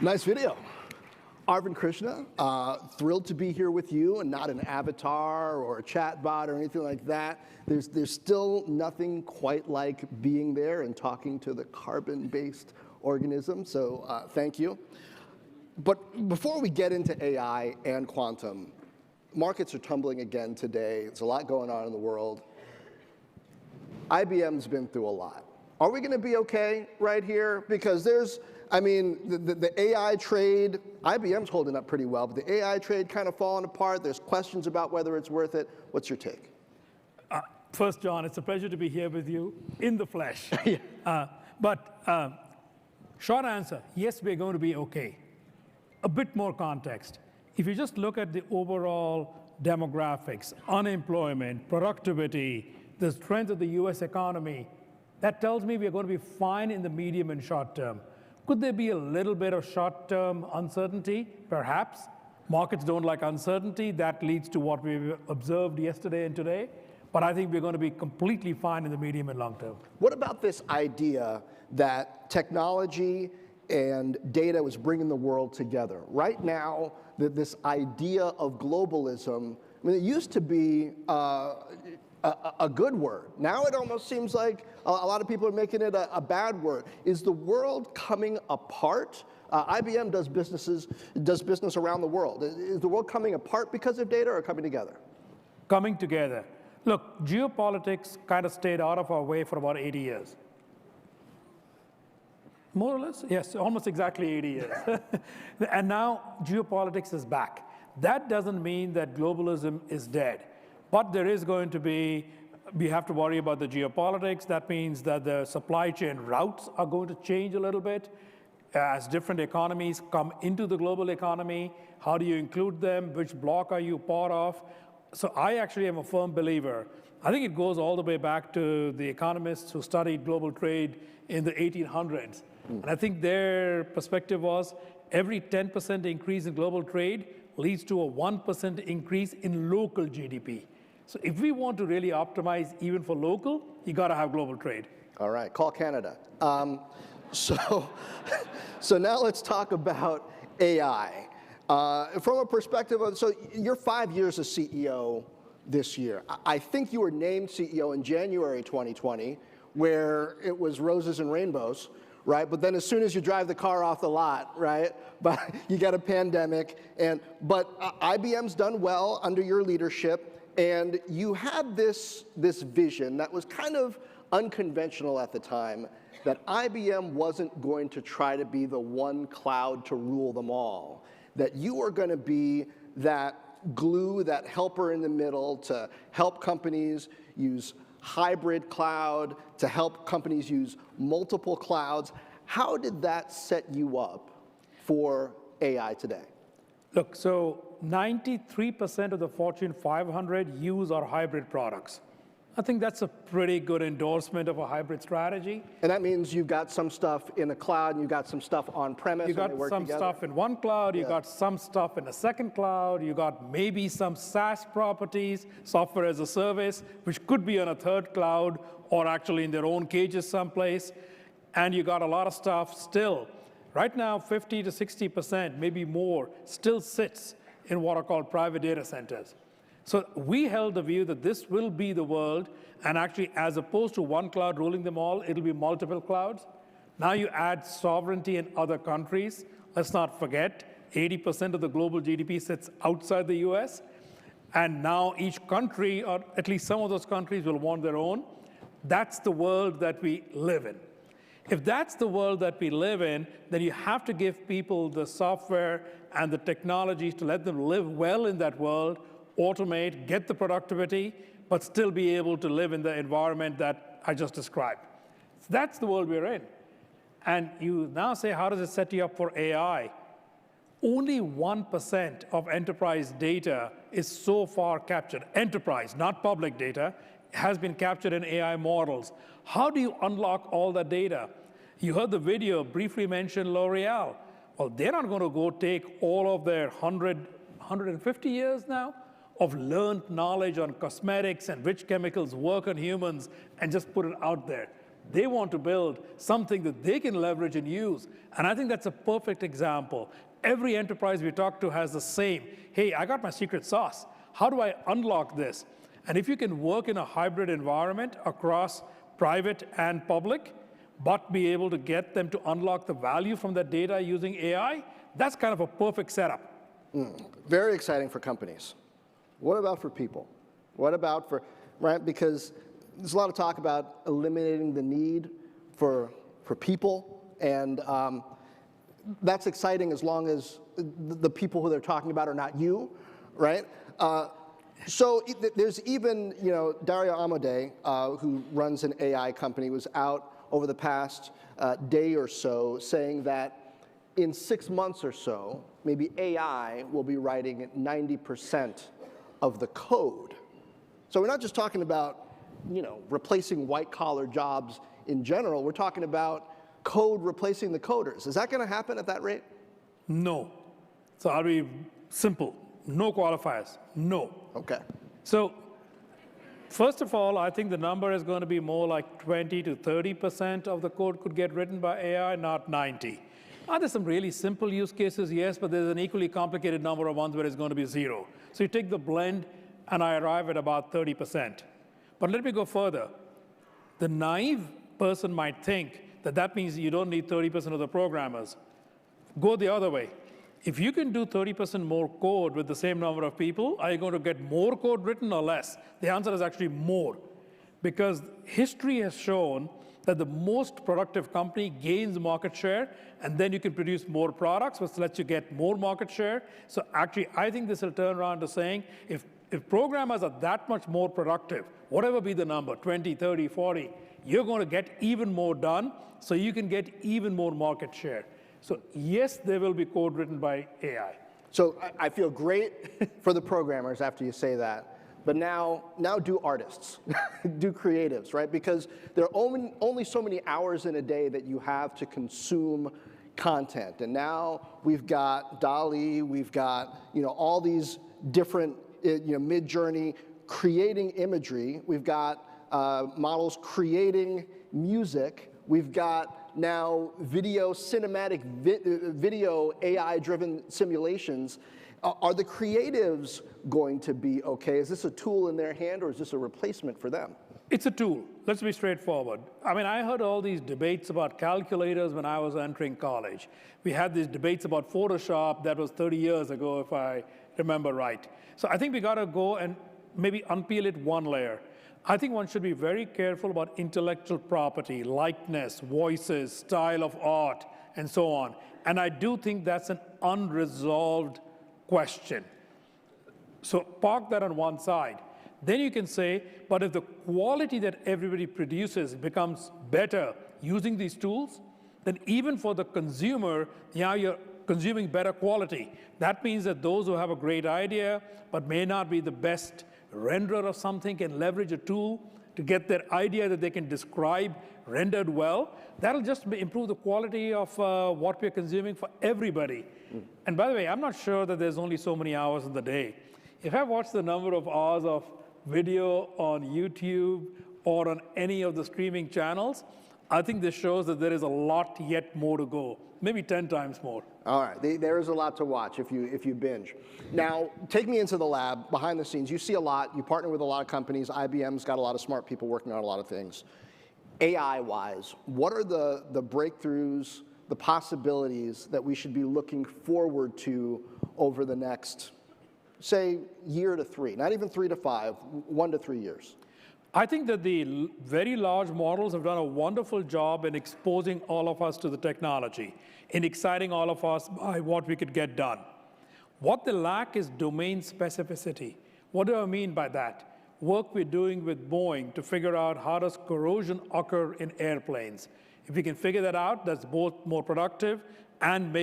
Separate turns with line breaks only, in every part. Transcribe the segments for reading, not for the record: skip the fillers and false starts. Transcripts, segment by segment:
Nice video. Arvind Krishna, thrilled to be here with you and not an avatar or a chat bot or anything like that. There's still nothing quite like being there and talking to the carbon-based organism, so thank you. But before we get into AI and quantum, markets are tumbling again today. There's a lot going on in the world. IBM's been through a lot. Are we going to be okay right here? Because there's, I mean, the AI trade, IBM's holding up pretty well, but the AI trade kind of falling apart. There's questions about whether it's worth it. What's your take?
First, John, it's a pleasure to be here with you in the flesh.
Yeah.
Short answer, yes, we're going to be okay. A bit more context. If you just look at the overall demographics, unemployment, productivity, the strength of the US economy, that tells me we're going to be fine in the medium and short term. Could there be a little bit of short-term uncertainty? Perhaps. Markets don't like uncertainty. That leads to what we observed yesterday and today. But I think we're going to be completely fine in the medium and long term.
What about this idea that technology and data was bringing the world together? Right now, this idea of globalism, I mean, it used to be a good word. Now it almost seems like a lot of people are making it a bad word. Is the world coming apart? IBM does business around the world. Is the world coming apart because of data or coming together?
Coming together. Look, geopolitics kind of stayed out of our way for about 80 years. More or less? Yes, almost exactly 80 years. And now geopolitics is back. That doesn't mean that globalism is dead. But there is going to be, we have to worry about the geopolitics. That means that the supply chain routes are going to change a little bit as different economies come into the global economy. How do you include them? Which block are you part of? So I actually am a firm believer. I think it goes all the way back to the economists who studied global trade in the 1800s. And I think their perspective was every 10% increase in global trade leads to a 1% increase in local GDP. So if we want to really optimize even for local, you got to have global trade.
All right, call Canada. So now let's talk about AI. From a perspective of, so you're 5 years as CEO this year. I think you were named CEO in January 2020, where it was roses and rainbows, right? But then as soon as you drive the car off the lot, right, but you get a pandemic. But IBM's done well under your leadership. And you had this vision that was kind of unconventional at the time, that IBM wasn't going to try to be the one cloud to rule them all, that you were going to be that glue, that helper in the middle to help companies use hybrid cloud, to help companies use multiple clouds. How did that set you up for AI today?
Look, so 93% of the Fortune 500 use our hybrid products. I think that's a pretty good endorsement of a hybrid strategy.
And that means you've got some stuff in the cloud and you've got some stuff on premise.
You got some stuff in one cloud, you got some stuff in a second cloud, you got maybe some SaaS properties, software as a service, which could be on a third cloud or actually in their own cages someplace. And you got a lot of stuff still. Right now, 50 to 60%, maybe more, still sits in what are called private data centers. So we held the view that this will be the world, and actually, as opposed to one cloud ruling them all, it'll be multiple clouds. Now you add sovereignty in other countries. Let's not forget, 80% of the global GDP sits outside the US, and now each country, or at least some of those countries, will want their own. That's the world that we live in. If that's the world that we live in, then you have to give people the software and the technologies to let them live well in that world, automate, get the productivity, but still be able to live in the environment that I just described. So that's the world we're in. And you now say, how does it set you up for AI? Only 1% of enterprise data is so far captured. Enterprise, not public data, has been captured in AI models. How do you unlock all that data? You heard the video briefly mention L'Oreal. Well, they're not going to go take all of their 150 years now of learned knowledge on cosmetics and which chemicals work on humans and just put it out there. They want to build something that they can leverage and use. And I think that's a perfect example. Every enterprise we talk to has the same, hey, I got my secret sauce. How do I unlock this? And if you can work in a hybrid environment across private and public, but be able to get them to unlock the value from that data using AI, that's kind of a perfect setup.
Very exciting for companies. What about for people? What about for, right? Because there's a lot of talk about eliminating the need for people, and that's exciting as long as the people who they're talking about are not you, right? So there's even, Dario Amodei, who runs an AI company, was out over the past day or so saying that in 6 months or so, maybe AI will be writing 90% of the code. So we're not just talking about, replacing white-collar jobs in general. We're talking about code replacing the coders. Is that going to happen at that rate?
No. So I'll be simple. No qualifiers. No.
Okay.
So first of all, I think the number is going to be more like 20 to 30% of the code could get written by AI, not 90. Are there some really simple use cases? Yes, but there's an equally complicated number of ones where it's going to be 0. So you take the blend, and I arrive at about 30%. But let me go further. The naive person might think that that means you don't need 30% of the programmers. Go the other way. If you can do 30% more code with the same number of people, are you going to get more code written or less? The answer is actually more. Because history has shown that the most productive company gains market share, and then you can produce more products, which lets you get more market share. So actually, I think this will turn around to saying, if programmers are that much more productive, whatever be the number, 20, 30, 40, you're going to get even more done, so you can get even more market share. So yes, there will be code written by AI.
So I feel great for the programmers after you say that. But now do artists, do creatives, right? Because there are only so many hours in a day that you have to consume content. And now we've got DALL-E, we've got all these different Mid-Journey creating imagery. We've got models creating music. We've got now cinematic video AI-driven simulations. Are the creatives going to be okay? Is this a tool in their hand, or is this a replacement for them?
It's a tool. Let's be straightforward. I mean, I heard all these debates about calculators when I was entering college. We had these debates about Photoshop. That was 30 years ago, if I remember right. So I think we got to go and maybe unpeel it one layer. I think one should be very careful about intellectual property, likeness, voices, style of art, and so on. And I do think that's an unresolved question. So park that on one side. Then you can say, but if the quality that everybody produces becomes better using these tools, then even for the consumer, now you're consuming better quality. That means that those who have a great idea but may not be the best renderer of something can leverage a tool to get their idea that they can describe rendered well. That'll just improve the quality of what we're consuming for everybody. And by the way, I'm not sure that there's only so many hours in the day. If I watch the number of hours of video on YouTube or on any of the streaming channels, I think this shows that there is a lot yet more to go, maybe 10 times more.
All right, there is a lot to watch if you binge. Now, take me into the lab, behind the scenes. You see a lot, you partner with a lot of companies. IBM's got a lot of smart people working on a lot of things. AI-wise, what are the breakthroughs, the possibilities that we should be looking forward to over the next, say, year to 3, not even 3 to 5, 1 to 3 years?
I think that the very large models have done a wonderful job in exposing all of us to the technology, in exciting all of us by what we could get done. What they lack is domain specificity. What do I mean by that? Work we're doing with Boeing to figure out how does corrosion occur in airplanes. If we can figure that out, that's both more productive and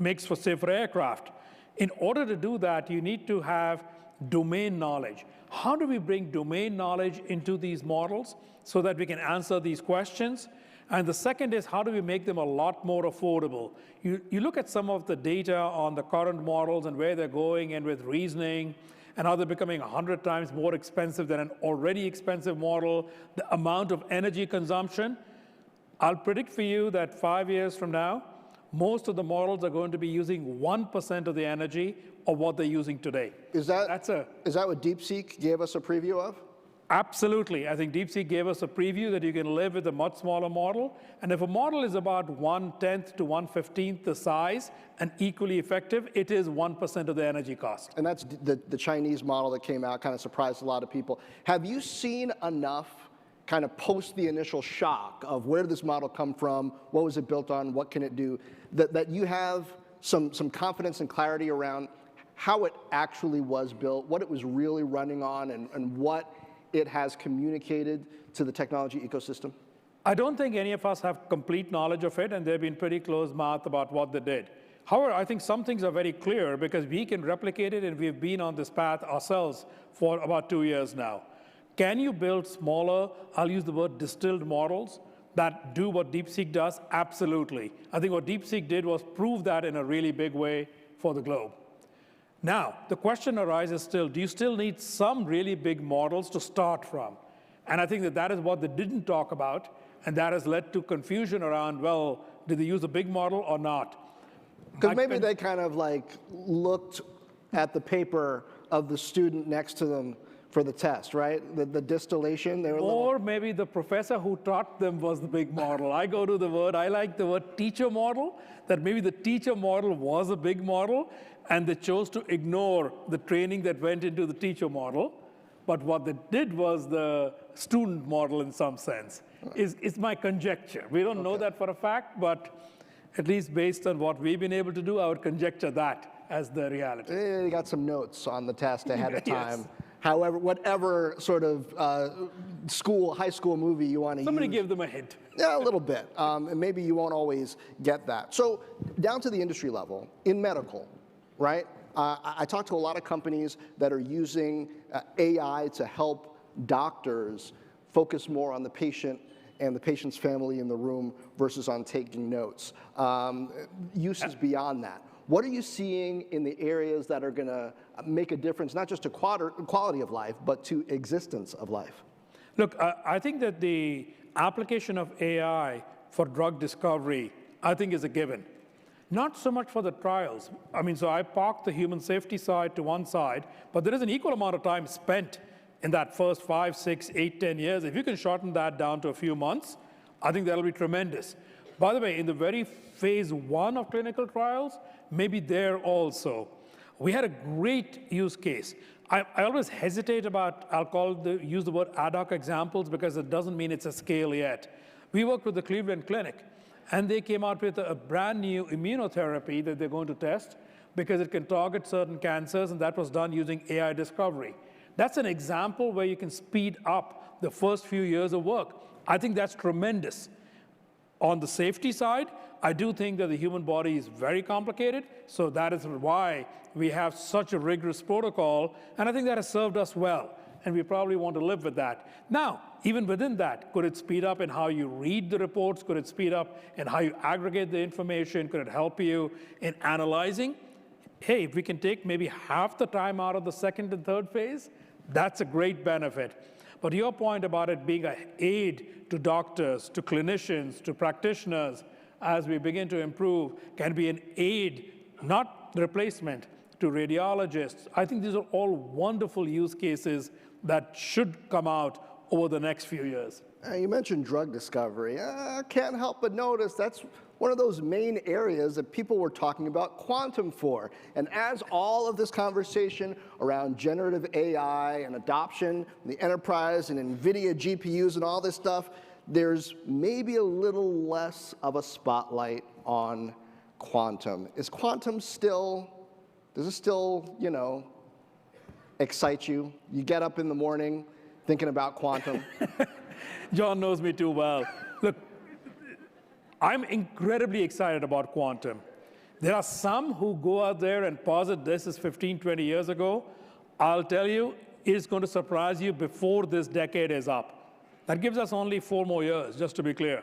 makes for safer aircraft. In order to do that, you need to have domain knowledge. How do we bring domain knowledge into these models so that we can answer these questions? And the second is, how do we make them a lot more affordable? You look at some of the data on the current models and where they're going, and with reasoning and how they're becoming 100 times more expensive than an already expensive model, the amount of energy consumption. I'll predict for you that 5 years from now, most of the models are going to be using 1% of the energy of what they're using today.
Is that what DeepSeek gave us a preview of?
Absolutely. I think DeepSeek gave us a preview that you can live with a much smaller model. And if a model is about 1/10 to 1/15 the size and equally effective, it is 1% of the energy cost.
And that's the Chinese model that came out, kind of surprised a lot of people. Have you seen enough kind of post the initial shock of where did this model come from, what was it built on, what can it do, that you have some confidence and clarity around how it actually was built, what it was really running on, and what it has communicated to the technology ecosystem?
I don't think any of us have complete knowledge of it, and they've been pretty close-mouthed about what they did. However, I think some things are very clear because we can replicate it, and we've been on this path ourselves for about 2 years now. Can you build smaller, I'll use the word distilled models, that do what DeepSeek does? Absolutely. I think what DeepSeek did was prove that in a really big way for the globe. Now, the question arises still, do you still need some really big models to start from? And I think that is what they didn't talk about, and that has led to confusion around, well, did they use a big model or not?
Because maybe they kind of like looked at the paper of the student next to them for the test, right? The distillation, they were
Or maybe the professor who taught them was the big model. I like the word teacher model, that maybe the teacher model was a big model, and they chose to ignore the training that went into the teacher model. But what they did was the student model in some sense. It's my conjecture. We don't know that for a fact, but at least based on what we've been able to do, I would conjecture that as the reality.
You got some notes on the test ahead of time.
Yes.
However, whatever sort of high school movie you want to use.
Somebody give them a hint.
Yeah, a little bit. And maybe you won't always get that. So down to the industry level, in medical, right? I talk to a lot of companies that are using AI to help doctors focus more on the patient and the patient's family in the room versus on taking notes. Uses beyond that. What are you seeing in the areas that are going to make a difference, not just to quality of life, but to existence of life?
Look, I think that the application of AI for drug discovery, I think is a given. Not so much for the trials. I mean, so I parked the human safety side to one side, but there is an equal amount of time spent in that first 5, 6, 8, 10 years. If you can shorten that down to a few months, I think that'll be tremendous. By the way, in the very phase 1 of clinical trials, maybe there also, we had a great use case. I always hesitate about, use the word ad hoc examples because it doesn't mean it's a scale yet. We worked with the Cleveland Clinic, and they came out with a brand new immunotherapy that they're going to test because it can target certain cancers, and that was done using AI discovery. That's an example where you can speed up the first few years of work. I think that's tremendous. On the safety side, I do think that the human body is very complicated, so that is why we have such a rigorous protocol, and I think that has served us well, and we probably want to live with that. Now, even within that, could it speed up in how you read the reports? Could it speed up in how you aggregate the information? Could it help you in analyzing? Hey, if we can take maybe half the time out of the second and third phase, that's a great benefit. But your point about it being an aid to doctors, to clinicians, to practitioners, as we begin to improve, can be an aid, not replacement, to radiologists. I think these are all wonderful use cases that should come out over the next few years.
You mentioned drug discovery. I can't help but notice that's one of those main areas that people were talking about quantum for. And as all of this conversation around generative AI and adoption, the enterprise and NVIDIA GPUs and all this stuff, there's maybe a little less of a spotlight on quantum. Is quantum still, does it still, excite you? You get up in the morning thinking about quantum?
John knows me too well. Look, I'm incredibly excited about quantum. There are some who go out there and posit this is 15, 20 years ago. I'll tell you, it's going to surprise you before this decade is up. That gives us only 4 more years, just to be clear.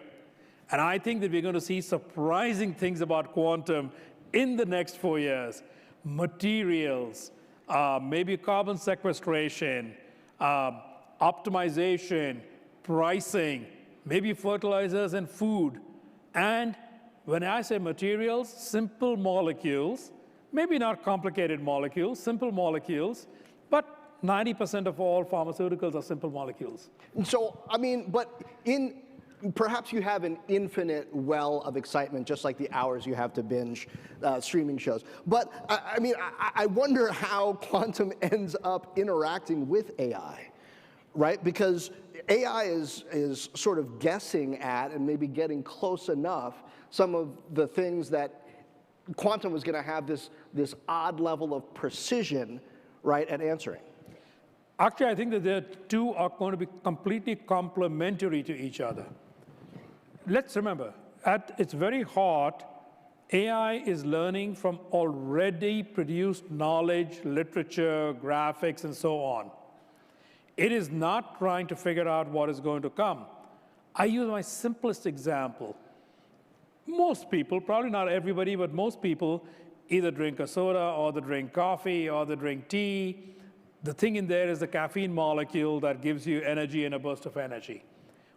And I think that we're going to see surprising things about quantum in the next 4 years. Materials, maybe carbon sequestration, optimization, pricing, maybe fertilizers and food. And when I say materials, simple molecules, maybe not complicated molecules, simple molecules, but 90% of all pharmaceuticals are simple molecules.
And so, I mean, but perhaps you have an infinite well of excitement, just like the hours you have to binge streaming shows. But I mean, I wonder how quantum ends up interacting with AI, right? Because AI is sort of guessing at and maybe getting close enough some of the things that quantum was going to have this odd level of precision, right, at answering.
Actually, I think that the two are going to be completely complementary to each other. Let's remember, at its very heart, AI is learning from already produced knowledge, literature, graphics, and so on. It is not trying to figure out what is going to come. I use my simplest example. Most people, probably not everybody, but most people either drink a soda or they drink coffee or they drink tea. The thing in there is the caffeine molecule that gives you energy and a burst of energy.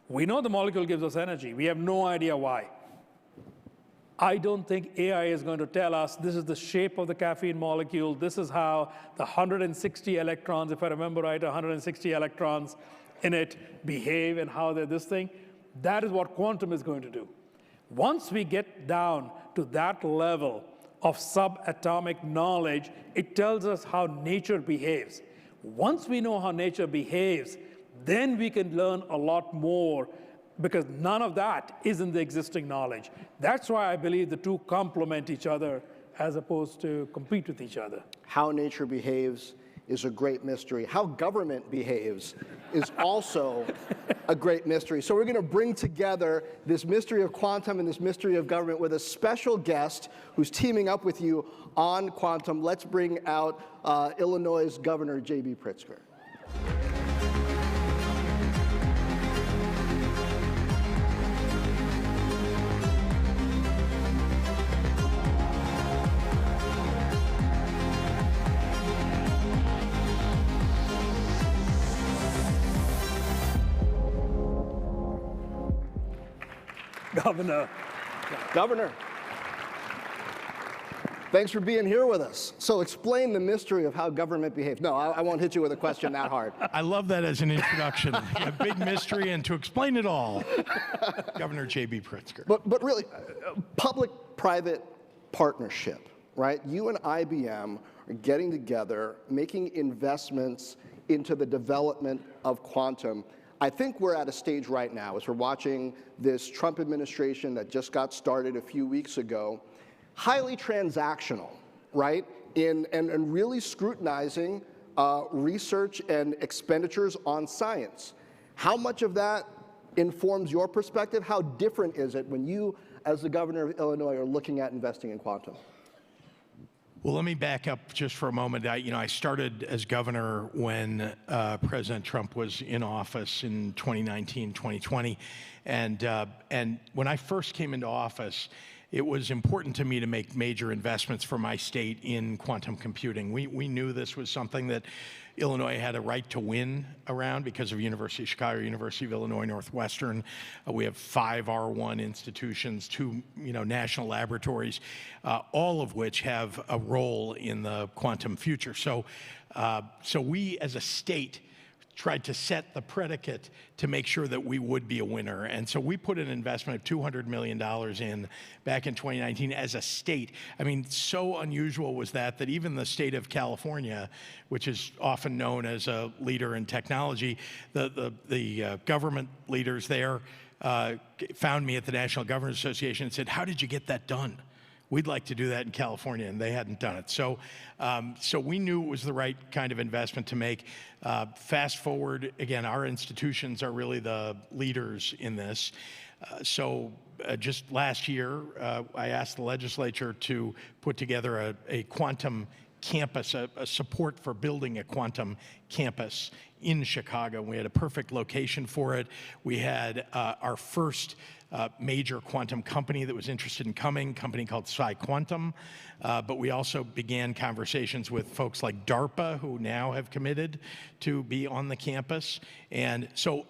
We know the molecule gives us energy. We have no idea why. I don't think AI is going to tell us this is the shape of the caffeine molecule, this is how the 160 electrons, if I remember right, 160 electrons in it behave and how they're this thing. That is what quantum is going to do. Once we get down to that level of subatomic knowledge, it tells us how nature behaves. Once we know how nature behaves, then we can learn a lot more, because none of that is in the existing knowledge. That's why I believe the two complement each other as opposed to compete with each other.
How nature behaves is a great mystery. How government behaves is also a great mystery. So we're going to bring together this mystery of quantum and this mystery of government with a special guest who's teaming up with you on quantum. Let's bring out Illinois' Governor J.B. Pritzker. Governor, thanks for being here with us. So explain the mystery of how government behaves. No, I won't hit you with a question that hard.
I love that as an introduction. A big mystery, and to explain it all, Governor J.B. Pritzker.
But really, public-private partnership, right? You and IBM are getting together, making investments into the development of quantum. I think we're at a stage right now, as we're watching this Trump administration that just got started a few weeks ago, highly transactional, right? And really scrutinizing research and expenditures on science. How much of that informs your perspective? How different is it when you, as the governor of Illinois, are looking at investing in quantum?
Well, let me back up just for a moment. I started as governor when President Trump was in office in 2019, 2020. And when I first came into office, it was important to me to make major investments for my state in quantum computing. We knew this was something that Illinois had a right to win around because of University of Chicago, University of Illinois Northwestern. We have 5 R1 institutions, 2 national laboratories, all of which have a role in the quantum future. So we as a state tried to set the predicate to make sure that we would be a winner. And so we put an investment of $200 million in back in 2019 as a state. I mean, so unusual was that even the state of California, which is often known as a leader in technology, the government leaders there found me at the National Governors Association and said, "How did you get that done? We'd like to do that in California," and they hadn't done it. So we knew it was the right kind of investment to make. Fast forward, again, our institutions are really the leaders in this. Just last year, I asked the legislature to put together a quantum campus, a support for building a quantum campus in Chicago. We had a perfect location for it. We had our first major quantum company that was interested in coming, a company called Sci-Quantum. But we also began conversations with folks like DARPA, who now have committed to be on the campus. And so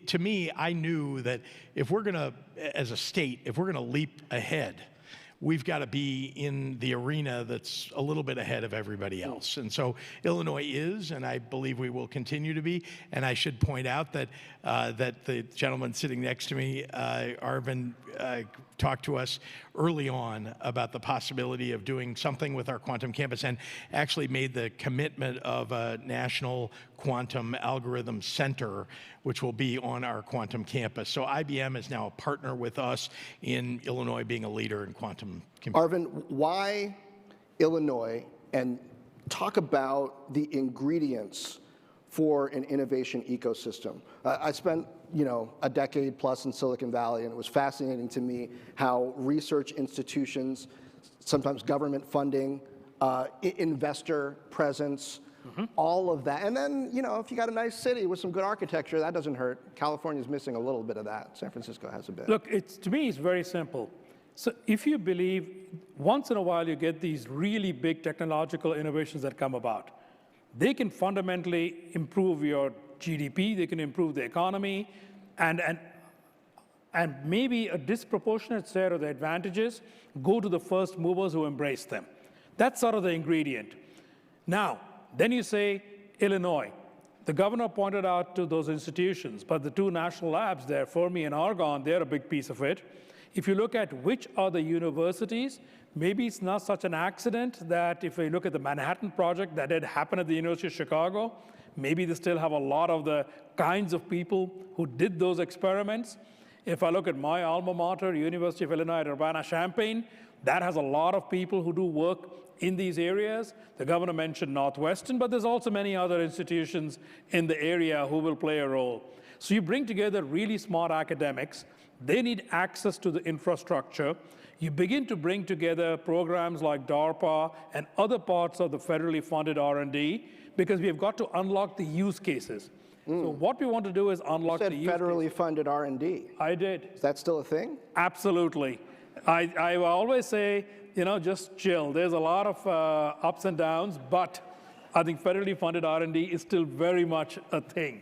to me, I knew that if we're going to, as a state, if we're going to leap ahead, we've got to be in the arena that's a little bit ahead of everybody else. And so Illinois is, and I believe we will continue to be. And I should point out that that the gentleman sitting next to me, Arvind, talked to us early on about the possibility of doing something with our quantum campus, and actually made the commitment of a national quantum algorithm center, which will be on our quantum campus. So IBM is now a partner with us in Illinois being a leader in quantum computing.
Arvind, why Illinois? And talk about the ingredients for an innovation ecosystem. I spent, a decade plus in Silicon Valley, and it was fascinating to me how research institutions, sometimes government funding, investor presence, all of that. And then, if you got a nice city with some good architecture, that doesn't hurt. California's missing a little bit of that. San Francisco has a bit.
Look, to me, it's very simple. So if you believe once in a while you get these really big technological innovations that come about, they can fundamentally improve your GDP, they can improve the economy, and maybe a disproportionate share of the advantages go to the first movers who embrace them. That's sort of the ingredient. Now, then you say Illinois. The governor pointed out to those institutions, but the two national labs there, Fermi and Argonne, they're a big piece of it. If you look at which are the universities, maybe it's not such an accident that if we look at the Manhattan Project that had happened at the University of Chicago, maybe they still have a lot of the kinds of people who did those experiments. If I look at my alma mater, University of Illinois at Urbana-Champaign, that has a lot of people who do work in these areas. The governor mentioned Northwestern, but there's also many other institutions in the area who will play a role. So you bring together really smart academics. They need access to the infrastructure. You begin to bring together programs like DARPA and other parts of the federally funded R&D, because we've got to unlock the use cases. So what we want to do is unlock the use cases.
You said federally funded R&D.
I did.
Is that still a thing?
Absolutely. I always say, just chill. There's a lot of ups and downs, but I think federally funded R&D is still very much a thing.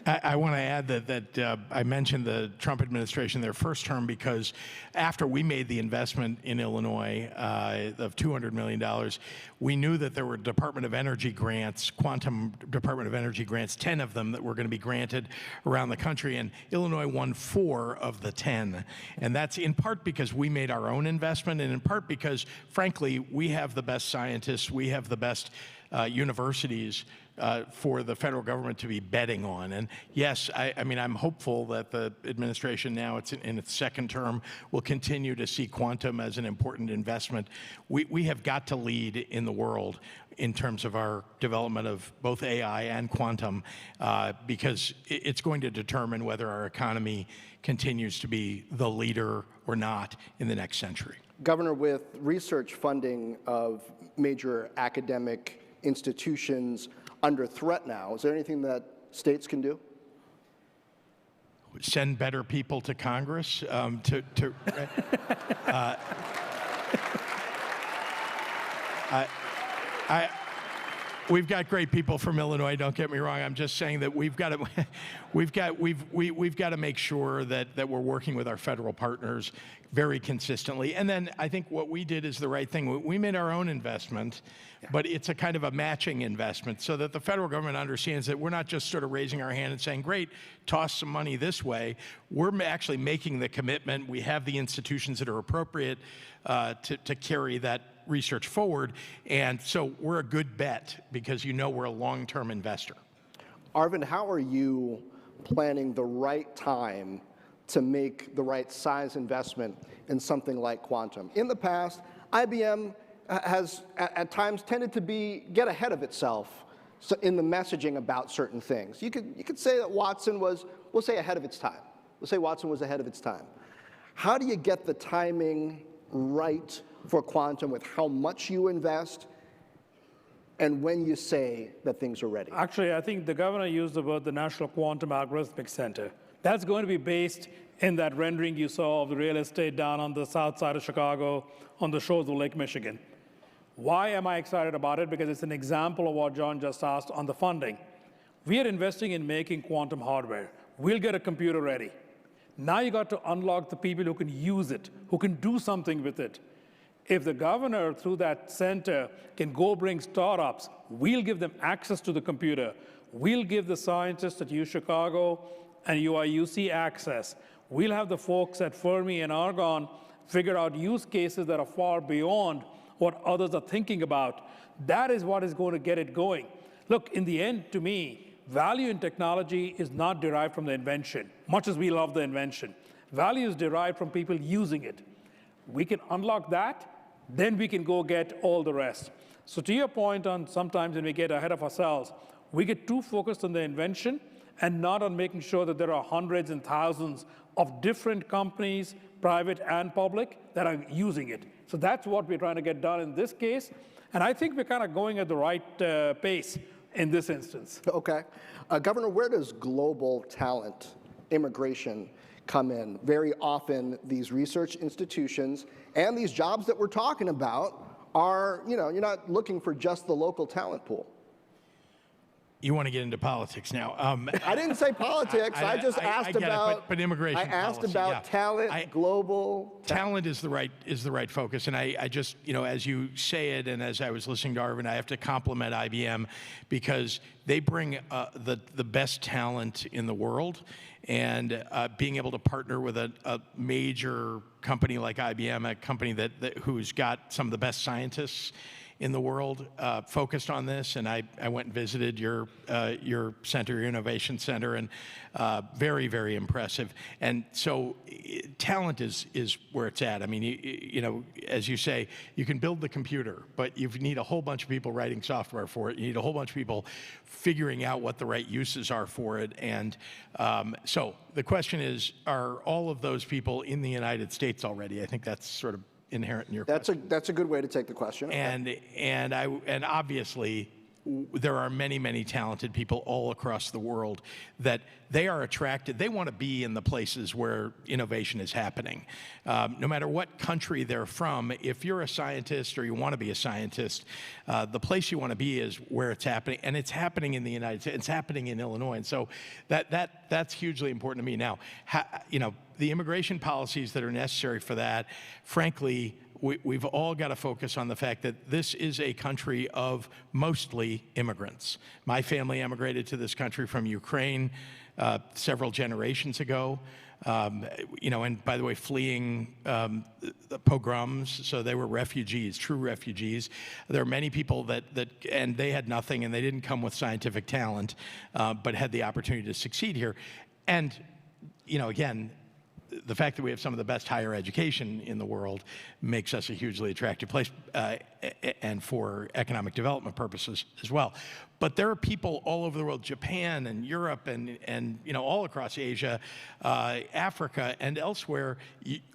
I want to add that I mentioned the Trump administration, their first term, because after we made the investment in Illinois of $200 million, we knew that there were Department of Energy grants, quantum Department of Energy grants, 10 of them that were going to be granted around the country, and Illinois won 4 of the 10. And that's in part because we made our own investment, and in part because, frankly, we have the best scientists, we have the best universities for the federal government to be betting on. And yes, I mean, I'm hopeful that the administration now, it's in its second term, will continue to see quantum as an important investment. We have got to lead in the world in terms of our development of both AI and quantum, because it's going to determine whether our economy continues to be the leader or not in the next century.
Governor, with research funding of major academic institutions under threat now, is there anything that states can do?
Send better people to Congress we've got great people from Illinois. Don't get me wrong. I'm just saying that we've got to make sure that we're working with our federal partners very consistently. And then I think what we did is the right thing. We made our own investment, but it's a kind of a matching investment so that the federal government understands that we're not just sort of raising our hand and saying, great, toss some money this way. We're actually making the commitment. We have the institutions that are appropriate to carry that research forward. And so we're a good bet because we're a long-term investor.
Arvind, how are you planning the right time to make the right size investment in something like quantum? In the past, IBM has at times tended to get ahead of itself in the messaging about certain things. You could say that Watson was, we'll say, ahead of its time. We'll say Watson was ahead of its time. How do you get the timing right for quantum with how much you invest and when you say that things are ready?
Actually, I think the governor used the word the National Quantum Algorithmic Center. That's going to be based in that rendering you saw of the real estate down on the south side of Chicago on the shores of Lake Michigan. Why am I excited about it? Because it's an example of what John just asked on the funding. We are investing in making quantum hardware. We'll get a computer ready. Now you got to unlock the people who can use it, who can do something with it. If the governor, through that center, can go bring startups, we'll give them access to the computer. We'll give the scientists at U Chicago and UIUC access. We'll have the folks at Fermi and Argonne figure out use cases that are far beyond what others are thinking about. That is what is going to get it going. Look, in the end, to me, value in technology is not derived from the invention, much as we love the invention. Value is derived from people using it. We can unlock that, then we can go get all the rest. So to your point on sometimes when we get ahead of ourselves, we get too focused on the invention and not on making sure that there are hundreds and thousands of different companies, private and public, that are using it. So that's what we're trying to get done in this case. And I think we're kind of going at the right pace in this instance.
Okay. Governor, where does global talent, immigration, come in? Very often, these research institutions and these jobs that we're talking about are, you're not looking for just the local talent pool.
You want to get into politics now.
I didn't say politics. I just asked about.
But immigration.
I asked
policy,
about
yeah.
talent, global.
Talent is the right focus, and I just, as you say it, and as I was listening to Arvind, I have to compliment IBM because they bring the best talent in the world, and being able to partner with a major company like IBM, a company who's got some of the best scientists in the world focused on this, and I went and visited your center, your innovation center, and very, very impressive. And so talent is where it's at. I mean, as you say, you can build the computer, but you need a whole bunch of people writing software for it. You need a whole bunch of people figuring out what the right uses are for it. And so the question is, are all of those people in the United States already? I think that's sort of inherent in your question.
That's a good way to take the question. Okay.
And obviously there are many, many talented people all across the world that they are attracted. They want to be in the places where innovation is happening. No matter what country they're from, if you're a scientist or you want to be a scientist, the place you want to be is where it's happening. And it's happening in the United States. It's happening in Illinois. And so that's hugely important to me. Now, the immigration policies that are necessary for that, frankly, we've all got to focus on the fact that this is a country of mostly immigrants. My family emigrated to this country from Ukraine several generations ago. And by the way, fleeing the pogroms, so they were refugees, true refugees. There are many people and they had nothing, and they didn't come with scientific talent, but had the opportunity to succeed here. And, again, the fact that we have some of the best higher education in the world makes us a hugely attractive place, and for economic development purposes as well. But there are people all over the world, Japan and Europe and all across Asia, Africa and elsewhere,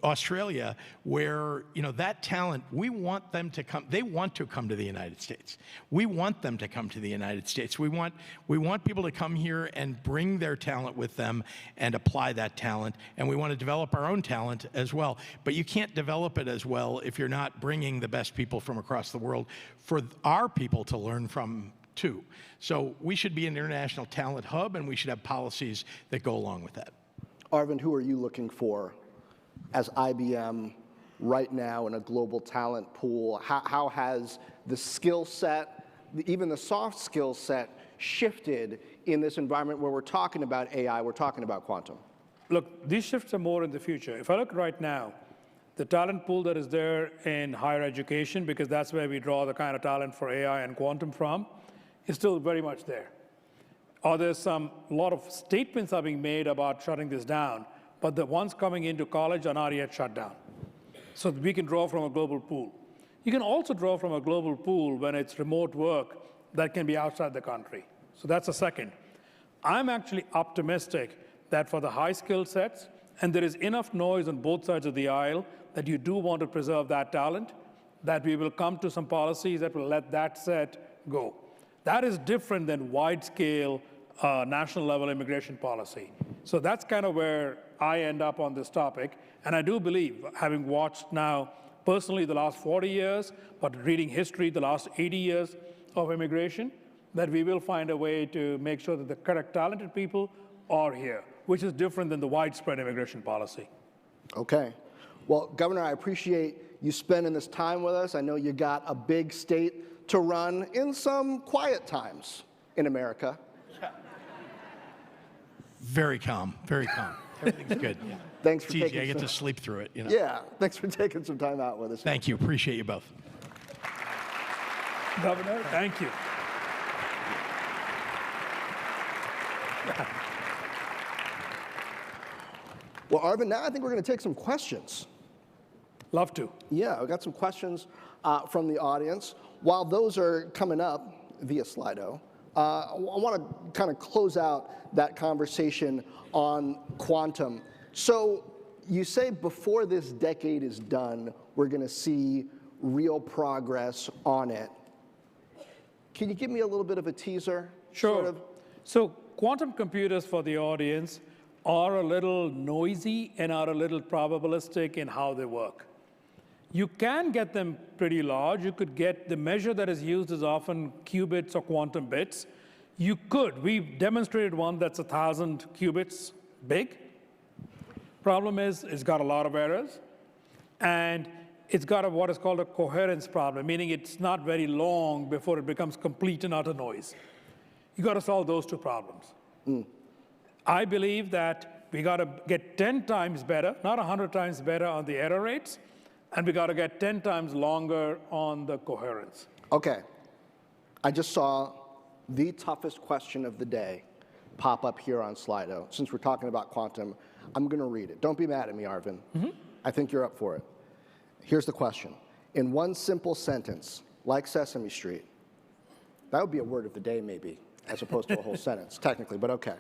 Australia, where that talent, we want them to come. They want to come to the United States. We want them to come to the United States. We want people to come here and bring their talent with them and apply that talent. And we want to develop our own talent as well. But you can't develop it as well if you're not bringing the best people from across the world for our people to learn from too. So we should be an international talent hub, and we should have policies that go along with that.
Arvind, who are you looking for as IBM right now in a global talent pool? How has the skill set, even the soft skill set, shifted in this environment where we're talking about AI, we're talking about quantum?
Look, these shifts are more in the future. If I look right now, the talent pool that is there in higher education, because that's where we draw the kind of talent for AI and quantum from, is still very much there. Or there's a lot of statements are being made about shutting this down, but the ones coming into college are not yet shut down. So we can draw from a global pool. You can also draw from a global pool when it's remote work that can be outside the country. So that's a second. I'm actually optimistic that for the high skill sets, and there is enough noise on both sides of the aisle that you do want to preserve that talent, that we will come to some policies that will let that set go. That is different than wide-scale national level immigration policy. So that's kind of where I end up on this topic. And I do believe, having watched now personally the last 40 years, but reading history the last 80 years of immigration, that we will find a way to make sure that the correct talented people are here, which is different than the widespread immigration policy.
Okay. Well, Governor, I appreciate you spending this time with us. I know you got a big state to run in some quiet times in America.
Very calm, very calm. Everything's good. Yeah.
Thanks for
It's
taking
easy. I get
some,
to sleep through it. You know?
Yeah, thanks for taking some time out with us.
Thank you. Appreciate you both.
Governor, thank you.
Well, Arvind, now I think we're going to take some questions.
Love to.
Yeah, I've got some questions from the audience. While those are coming up via Slido, I want to kind of close out that conversation on quantum. So you say before this decade is done, we're going to see real progress on it. Can you give me a little bit of a teaser?
Sure.
Sort of?
So quantum computers, for the audience, are a little noisy and are a little probabilistic in how they work. You can get them pretty large. You could get the measure that is used is often qubits or quantum bits. You could. We've demonstrated one that's 1,000 qubits big. Problem is, it's got a lot of errors, and it's got what is called a coherence problem, meaning it's not very long before it becomes complete and utter noise. You got to solve those two problems. I believe that we got to get 10 times better, not 100 times better on the error rates, and we got to get 10 times longer on the coherence.
Okay. I just saw the toughest question of the day pop up here on Slido. Since we're talking about quantum, I'm going to read it. Don't be mad at me, Arvind. I think you're up for it. Here's the question. In one simple sentence, like Sesame Street, that would be a word of the day maybe, as opposed to a whole sentence, technically, but okay.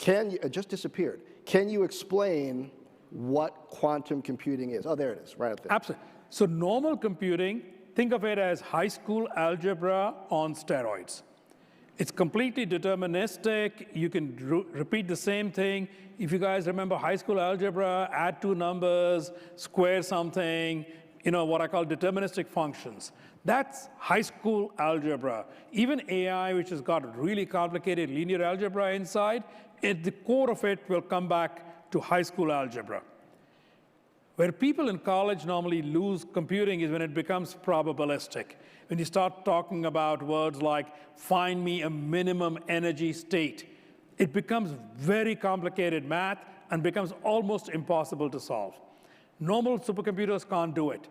It just disappeared. Can you explain what quantum computing is? Oh, there it is, right up there.
Absolutely. So normal computing, think of it as high school algebra on steroids. It's completely deterministic. You can repeat the same thing. If you guys remember high school algebra, add two numbers, square something, what I call deterministic functions. That's high school algebra. Even AI, which has got really complicated linear algebra inside, at the core of it will come back to high school algebra. Where people in college normally lose computing is when it becomes probabilistic. When you start talking about words like, find me a minimum energy state, it becomes very complicated math and becomes almost impossible to solve. Normal supercomputers can't do it.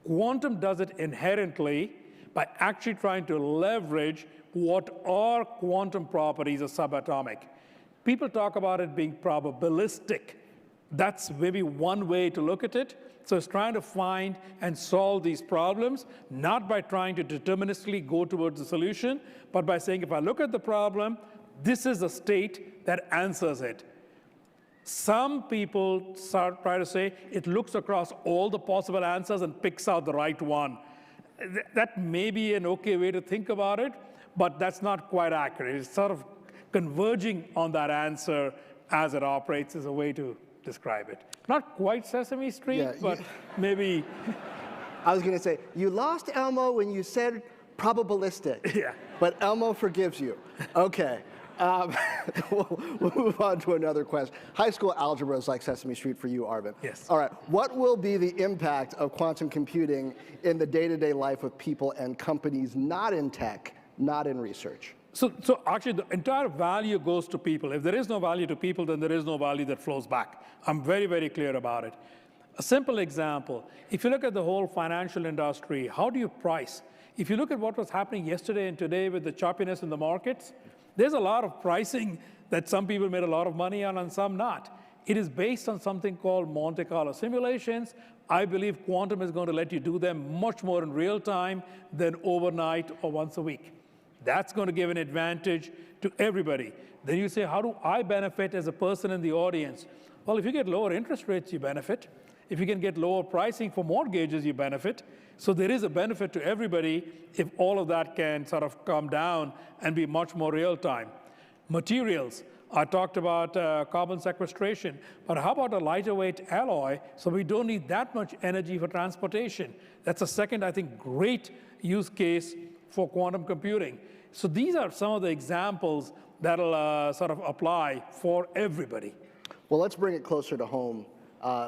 Quantum does it inherently by actually trying to leverage what are quantum properties of subatomic. People talk about it being probabilistic. That's maybe one way to look at it. So it's trying to find and solve these problems, not by trying to deterministically go towards the solution, but by saying, if I look at the problem, this is a state that answers it. Some people try to say it looks across all the possible answers and picks out the right one. That may be an okay way to think about it, but that's not quite accurate. It's sort of converging on that answer as it operates is a way to describe it. Not quite Sesame Street, but maybe.
I was going to say, you lost Elmo when you said probabilistic.
Yeah.
But Elmo forgives you. Okay. We'll move on to another question. High school algebra is like Sesame Street for you, Arvind.
Yes.
All right. What will be the impact of quantum computing in the day-to-day life of people and companies not in tech, not in research?
So actually, the entire value goes to people. If there is no value to people, then there is no value that flows back. I'm very, very clear about it. A simple example, if you look at the whole financial industry, how do you price? If you look at what was happening yesterday and today with the choppiness in the markets, there's a lot of pricing that some people made a lot of money on and some not. It is based on something called Monte Carlo simulations. I believe quantum is going to let you do them much more in real time than overnight or once a week. That's going to give an advantage to everybody. Then you say, how do I benefit as a person in the audience? Well, if you get lower interest rates, you benefit. If you can get lower pricing for mortgages, you benefit. So there is a benefit to everybody if all of that can sort of come down and be much more real time. Materials. I talked about carbon sequestration, but how about a lighter weight alloy so we don't need that much energy for transportation? That's a second, I think, great use case for quantum computing. So these are some of the examples that'll sort of apply for everybody.
Well, let's bring it closer to home.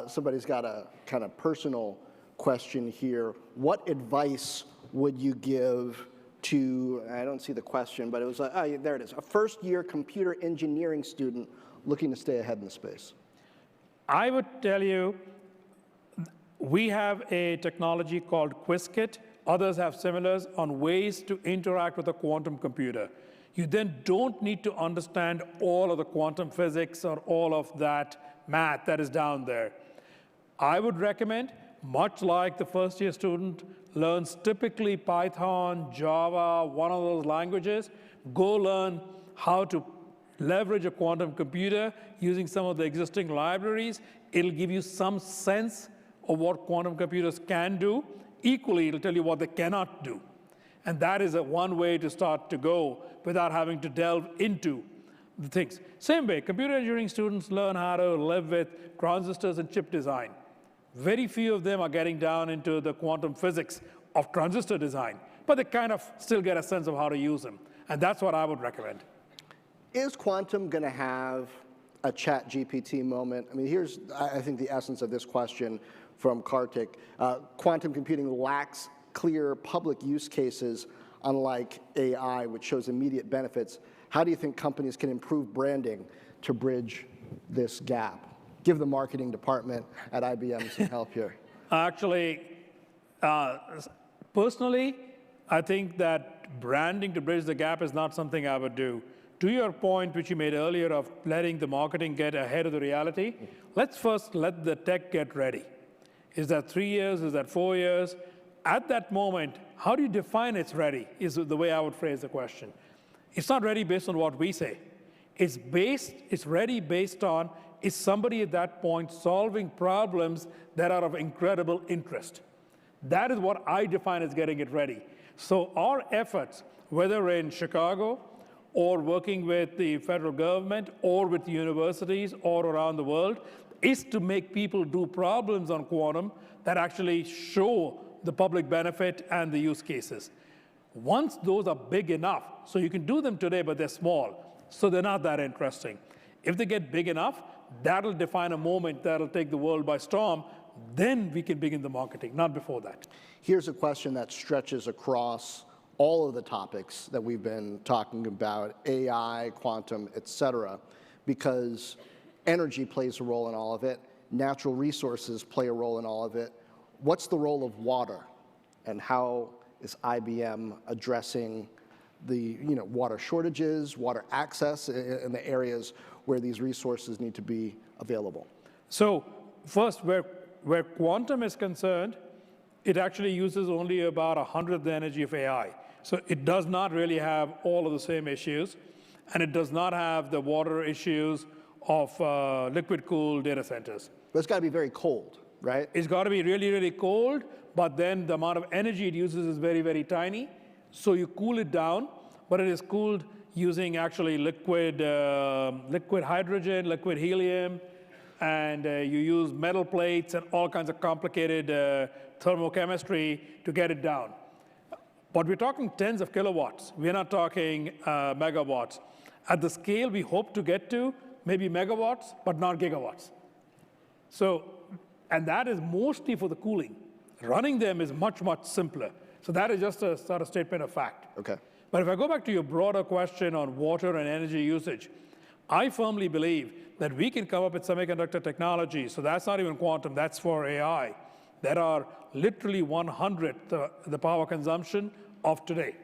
Somebody's got a kind of personal question here. What advice would you give to, I don't see the question, but it was, there it is, a first-year computer engineering student looking to stay ahead in the space?
I would tell you, we have a technology called QuizKit. Others have similars on ways to interact with a quantum computer. You then don't need to understand all of the quantum physics or all of that math that is down there. I would recommend, much like the first-year student learns typically Python, Java, one of those languages, go learn how to leverage a quantum computer using some of the existing libraries. It'll give you some sense of what quantum computers can do. Equally, it'll tell you what they cannot do. And that is one way to start to go without having to delve into the things. Same way, computer engineering students learn how to live with transistors and chip design. Very few of them are getting down into the quantum physics of transistor design, but they kind of still get a sense of how to use them. And that's what I would recommend.
Is quantum going to have a ChatGPT moment? I mean, here's, I think, the essence of this question from Kartik. Quantum computing lacks clear public use cases, unlike AI, which shows immediate benefits. How do you think companies can improve branding to bridge this gap? Give the marketing department at IBM some help here.
Actually, personally, I think that branding to bridge the gap is not something I would do. To your point, which you made earlier of letting the marketing get ahead of the reality, let's first let the tech get ready. Is that 3 years? Is that 4 years? At that moment, how do you define it's ready is the way I would phrase the question. It's not ready based on what we say. It's ready based on, is somebody at that point solving problems that are of incredible interest? That is what I define as getting it ready. So our efforts, whether in Chicago or working with the federal government or with universities or around the world, is to make people do problems on quantum that actually show the public benefit and the use cases. Once those are big enough, so you can do them today, but they're small, so they're not that interesting. If they get big enough, that'll define a moment that'll take the world by storm. Then we can begin the marketing, not before that.
Here's a question that stretches across all of the topics that we've been talking about, AI, quantum, et cetera, because energy plays a role in all of it. Natural resources play a role in all of it. What's the role of water, and how is IBM addressing the water shortages, water access in the areas where these resources need to be available?
So first, where quantum is concerned, it actually uses only about 100th the energy of AI. So it does not really have all of the same issues, and it does not have the water issues of liquid-cooled data centers.
But it's got to be very cold, right?
It's got to be really, really cold, but then the amount of energy it uses is very, very tiny. So you cool it down, but it is cooled using actually liquid hydrogen, liquid helium, and you use metal plates and all kinds of complicated thermochemistry to get it down. But we're talking tens of kilowatts. We're not talking megawatts. At the scale we hope to get to, maybe megawatts, but not gigawatts. So, and that is mostly for the cooling. Running them is much, much simpler. So that is just a sort of statement of fact.
Okay.
But if I go back to your broader question on water and energy usage, I firmly believe that we can come up with semiconductor technology, so that's not even quantum, that's for AI, that are literally 100th the power consumption of today.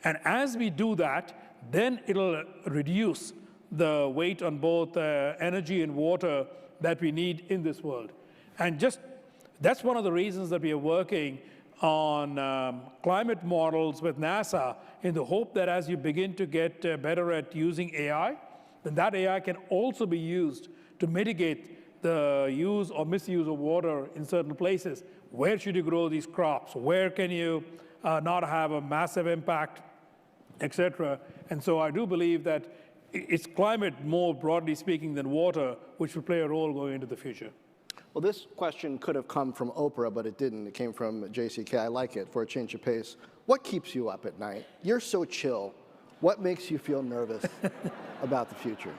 And as we do that, then it'll reduce the weight on both energy and water that we need in this world. And just that's one of the reasons that we are working on climate models with NASA in the hope that as you begin to get better at using AI, then that AI can also be used to mitigate the use or misuse of water in certain places. Where should you grow these crops? Where can you not have a massive impact, et cetera? And so I do believe that it's climate more broadly speaking than water, which will play a role going into the future.
Well, this question could have come from Oprah, but it didn't. It came from JCK. I like it for a change of pace. What keeps you up at night? You're so chill. What makes you feel nervous about the future?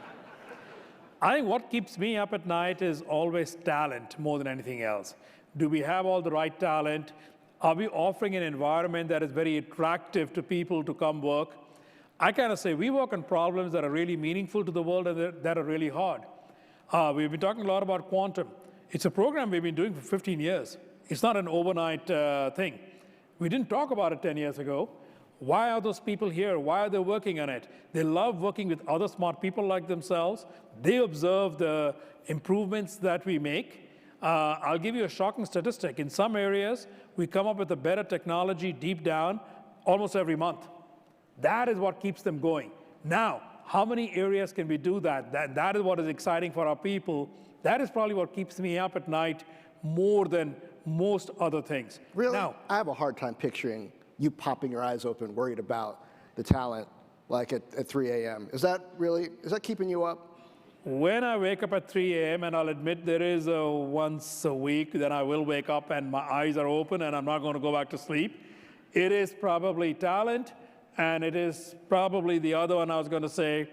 I think what keeps me up at night is always talent more than anything else. Do we have all the right talent? Are we offering an environment that is very attractive to people to come work? I kind of say we work on problems that are really meaningful to the world and that are really hard. We've been talking a lot about quantum. It's a program we've been doing for 15 years. It's not an overnight thing. We didn't talk about it 10 years ago. Why are those people here? Why are they working on it? They love working with other smart people like themselves. They observe the improvements that we make. I'll give you a shocking statistic. In some areas, we come up with a better technology deep down almost every month. That is what keeps them going. Now, how many areas can we do that? That is what is exciting for our people. That is probably what keeps me up at night more than most other things.
Really?
Now,
I have a hard time picturing you popping your eyes open, worried about the talent, like at 3 a.m. Is that keeping you up?
when I wake up at 3 a.m., and I'll admit there is once a week that I will wake up and my eyes are open and I'm not going to go back to sleep, it is probably talent, and it is probably the other one I was going to say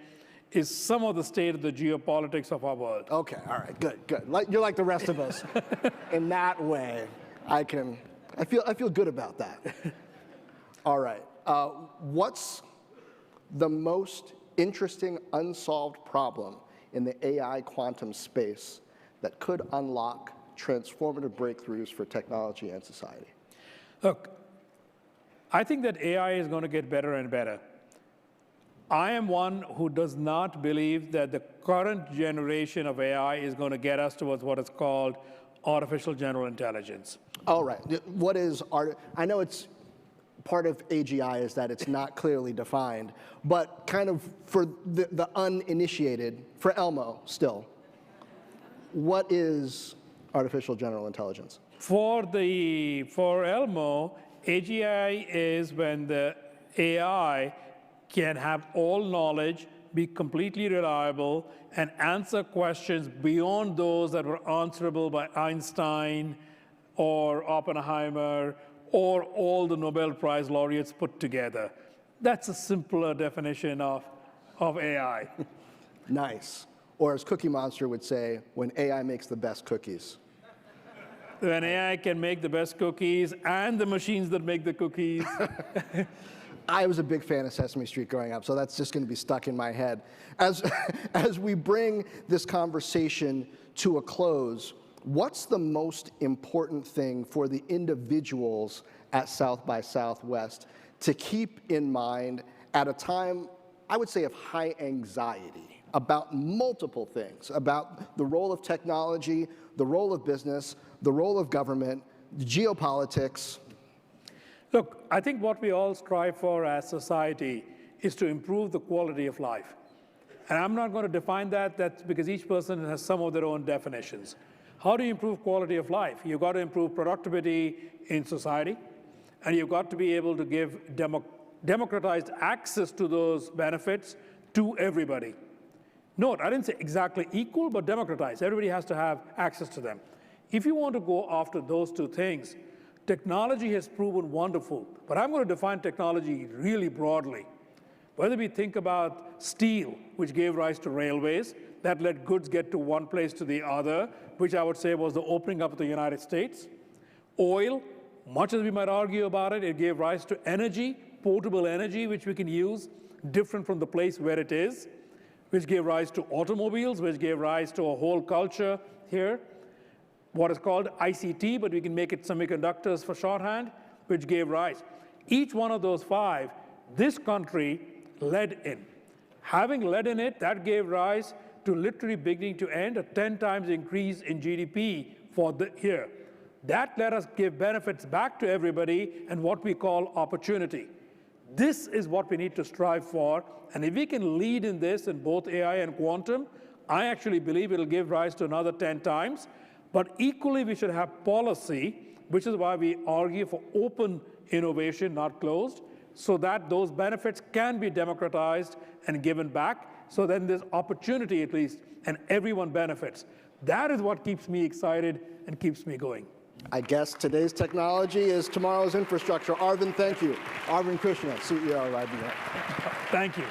is some of the state of the geopolitics of our world.
Okay, all right, good. You're like the rest of us. In that way, I feel good about that. All right, what's the most interesting unsolved problem in the AI quantum space that could unlock transformative breakthroughs for technology and society?
Look, I think that AI is going to get better and better. I am one who does not believe that the current generation of AI is going to get us towards what is called artificial general intelligence.
All right. What is I know it's part of AGI is that it's not clearly defined, but kind of for the uninitiated, for Elmo still, what is artificial general intelligence?
For Elmo, AGI is when the AI can have all knowledge, be completely reliable, and answer questions beyond those that were answerable by Einstein or Oppenheimer or all the Nobel Prize laureates put together. That's a simpler definition of AI.
Nice. Or as Cookie Monster would say, when AI makes the best cookies.
When AI can make the best cookies and the machines that make the cookies.
I was a big fan of Sesame Street growing up, so that's just going to be stuck in my head. As we bring this conversation to a close, what's the most important thing for the individuals at South by Southwest to keep in mind at a time, I would say, of high anxiety about multiple things, about the role of technology, the role of business, the role of government, geopolitics?
Look, I think what we all strive for as society is to improve the quality of life. And I'm not going to define that. That's because each person has some of their own definitions. How do you improve quality of life? You've got to improve productivity in society, and you've got to be able to give democratized access to those benefits to everybody. Note, I didn't say exactly equal, but democratized. Everybody has to have access to them. If you want to go after those two things, technology has proven wonderful, but I'm going to define technology really broadly. Whether we think about steel, which gave rise to railways, that let goods get to one place to the other, which I would say was the opening up of the United States. Oil, much as we might argue about it, it gave rise to energy, portable energy, which we can use different from the place where it is, which gave rise to automobiles, which gave rise to a whole culture here. What is called ICT, but we can make it semiconductors for shorthand, which gave rise. Each one of those five, this country led in. Having led in it, that gave rise to literally beginning to end a 10 times increase in GDP for the year. That let us give benefits back to everybody and what we call opportunity. This is what we need to strive for, and if we can lead in this in both AI and quantum, I actually believe it'll give rise to another 10 times. But equally, we should have policy, which is why we argue for open innovation, not closed, so that those benefits can be democratized and given back. So then there's opportunity at least, and everyone benefits. That is what keeps me excited and keeps me going.
I guess today's technology is tomorrow's infrastructure. Arvind, thank you. Arvind Krishna, CEO of IBM.
Thank you.